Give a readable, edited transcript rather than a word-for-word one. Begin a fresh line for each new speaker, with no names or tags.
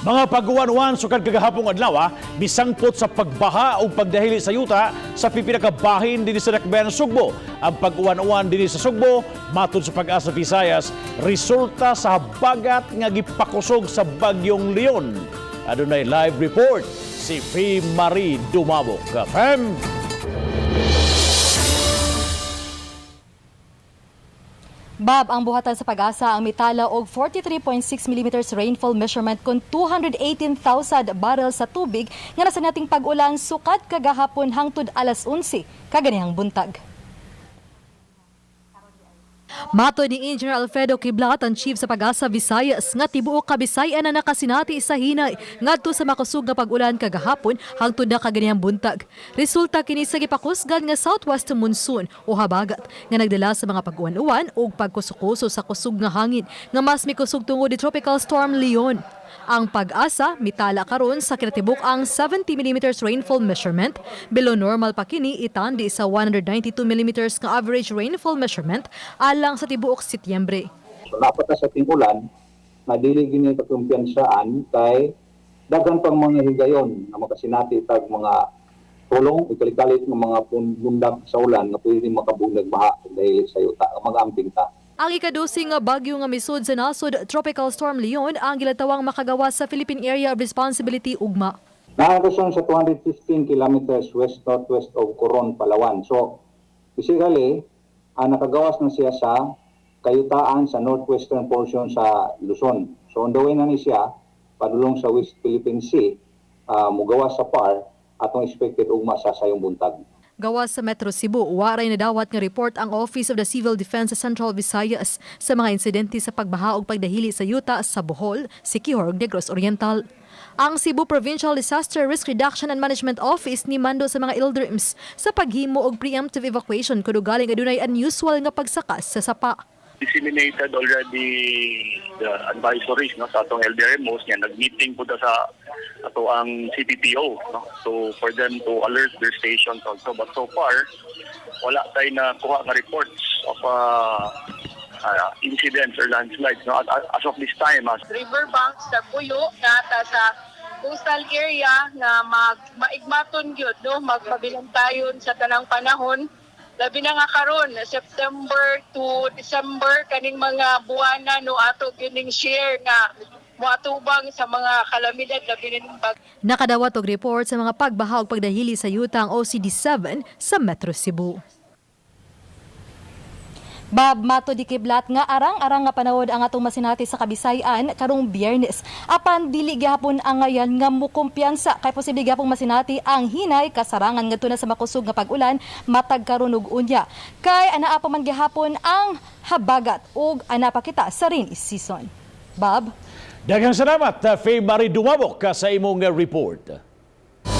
Mga pag-uwan-uwan sukad kagahapong adlaw, bisangpot sa pagbaha o pagdahili sa yuta sa pipinakabahin dinhi sa Dakbayan Sugbo. Ang pag-uwan-uwan dinhi sa Sugbo, matud sa Pag-asa Visayas, resulta sa habagat nga gipakusog sa Bagyong Leon. Adunay live report si Faye Marie Dumabok. Fem.
Bob, ang buhatan sa Pag-asa ang mitala og 43.6 mm rainfall measurement kon 218,000 barrels sa tubig nga nasa nating pag-ulan sukat kagahapon hangtod alas 11 kaganihang buntag. Matod ni Engineer Alfredo Kiblat, ang chief sa Pag-asa Visayas, nga tibuok Kabisayan na nakasinati sa hinay ngadto sa makusog nga pag-ulan kagahapon hangtod na kaganihang buntag. Resulta kini sa gipakusgan nga southwest monsoon o habagat nga nagdala sa mga pag-uwan-uwan ug pagkusukuso sa kusog nga hangin nga mas mikusog tungod ni Tropical Storm Leon. Ang Pag-asa mitala karon sa kinatibuk ang 70 mm rainfall measurement, below normal pa kini itandi sa 192 mm nga average rainfall measurement alang sa tibuok Setyembre.
So dapat na sa ting-ulan na dili gini kakumpiyansaan kay daghan pang mga higayon na makasinati tag mga tulong ikalit-kalit ng mga bundak sa ulan na pwede makabunag baha dahil sa yuta mag-amping ta.
Ang ikadusing nga bagyo nga misud sa nasod Tropical Storm Leon ang gilatawang makagawas sa Philippine Area of Responsibility ugma.
Nakakasyon sa 215 kilometers west-northwest of Coron, Palawan. So, basically, nakagawas na siya sa kayutaan sa northwestern portion sa Luzon. So, on the way na ni siya, padulong sa West Philippine Sea, mugawas sa PAR, atong expected ugma sa sayong buntag.
Gawas sa Metro Cebu, waray na dawat nga report ang Office of the Civil Defense sa Central Visayas sa mga insidente sa pagbaha ug pagdahili sa yuta sa Bohol, Siquijor, Negros Oriental. Ang Cebu Provincial Disaster Risk Reduction and Management Office ni mando sa mga ILDRIMS sa paghimo og preemptive evacuation kuno galing adunay unusual nga pagsakas sa sapa.
Disseminated already the advisories sa atong LDRMOs nga nag-meeting po sa ato ang CPPO so for them to alert their stations also, but so far wala tayo na kuha nga reports of incidents or landslides as of this time.
Riverbanks sa Puyo nata sa coastal area nga maigmaton gyud magpabilang tayo sa tanang panahon. Labi na nga karon September to December kaning mga buwana ato kining share nga moatubang sa mga kalamidad labi na ning bag.
Nakadawat og report sa mga pagbaha ug pagdahili sa yuta ang OCD-7 sa Metro Cebu. Bob, mato di Kiblat nga arang-arang nga panahod ang atong masinati sa Kabisayan karong Biyernes. Apan dili gyapon ang ngayan nga mukumpiyansa kay posible gyapon masinati ang hinay kasarangan ngadto na sa makusog nga pag-ulan matag karon ug unya. Kay anaa pa man gyapon ang habagat ug ana pa kita sa rainy season. Bob,
Daghang salamat, Faye Marie Dumabok sa imong report.